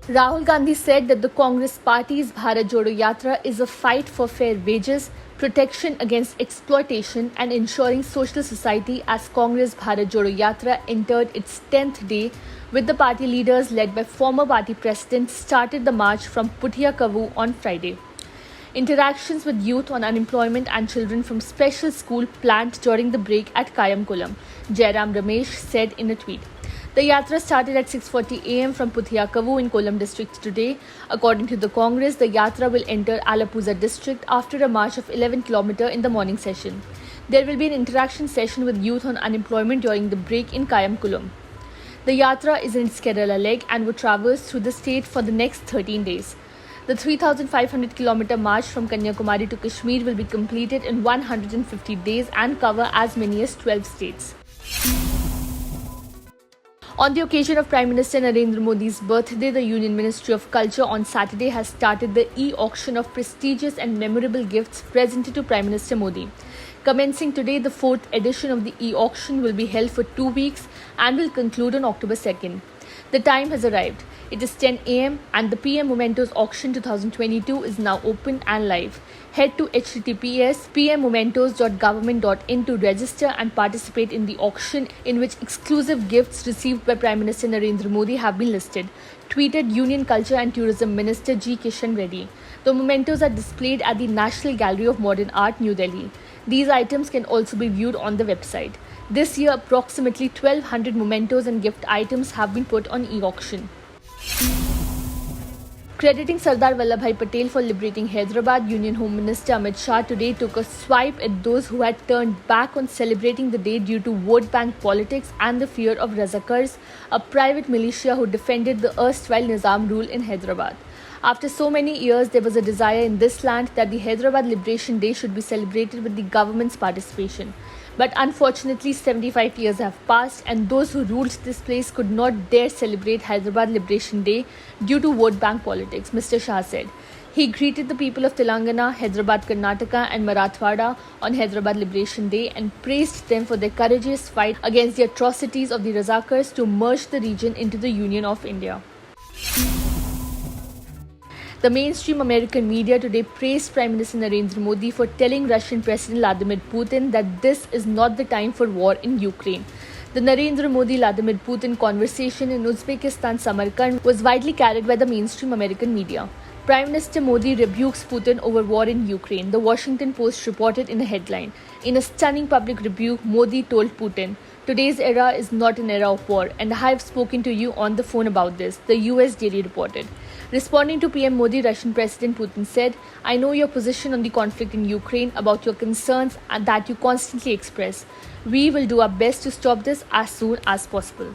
Rahul Gandhi said that the Congress Party's Bharat Jodo Yatra is a fight for fair wages, protection against exploitation, and ensuring social society as Congress Bharat Jodo Yatra entered its 10th day, with the party leaders led by former party president started the march from Puthia Kavu on Friday. Interactions with youth on unemployment and children from special school planned during the break at Kayamkulam, Jairam Ramesh said in a tweet. The yatra started at 6:40 am from Puthia Kavu in Kollam district today. According to the Congress, the yatra will enter Alappuzha district after a march of 11 km in the morning session. There will be an interaction session with youth on unemployment during the break in Kayamkulam. The yatra is in its Kerala leg and will traverse through the state for the next 13 days. The 3,500 km march from Kanyakumari to Kashmir will be completed in 150 days and cover as many as 12 states. On the occasion of Prime Minister Narendra Modi's birthday, the Union Ministry of Culture on Saturday has started the e-auction of prestigious and memorable gifts presented to Prime Minister Modi. Commencing today, the 4th edition of the e-auction will be held for 2 weeks and will conclude on October 2nd. The time has arrived. It is 10 am and the PM Mementos Auction 2022 is now open and live. Head to https://pmmementos.government.in to register and participate in the auction, in which exclusive gifts received by Prime Minister Narendra Modi have been listed, tweeted Union Culture and Tourism Minister G. Kishan Reddy. The mementos are displayed at the National Gallery of Modern Art, New Delhi. These items can also be viewed on the website. This year, approximately 1,200 mementos and gift items have been put on e-auction. Crediting Sardar Vallabhbhai Patel for liberating Hyderabad, Union Home Minister Amit Shah today took a swipe at those who had turned back on celebrating the day due to vote bank politics and the fear of Razakars, a private militia who defended the erstwhile Nizam rule in Hyderabad. After so many years, there was a desire in this land that the Hyderabad Liberation Day should be celebrated with the government's participation. But unfortunately, 75 years have passed and those who ruled this place could not dare celebrate Hyderabad Liberation Day due to vote bank politics, Mr. Shah said. He greeted the people of Telangana, Hyderabad, Karnataka and Marathwada on Hyderabad Liberation Day and praised them for their courageous fight against the atrocities of the Razakars to merge the region into the Union of India. The mainstream American media today praised Prime Minister Narendra Modi for telling Russian President Vladimir Putin that this is not the time for war in Ukraine. The Narendra Modi-Vladimir Putin conversation in Uzbekistan Samarkand was widely carried by the mainstream American media. Prime Minister Modi rebukes Putin over war in Ukraine, the Washington Post reported in a headline. In a stunning public rebuke, Modi told Putin, "Today's era is not an era of war, and I have spoken to you on the phone about this," the US Daily reported. Responding to PM Modi, Russian President Putin said, "I know your position on the conflict in Ukraine, about your concerns and that you constantly express. We will do our best to stop this as soon as possible."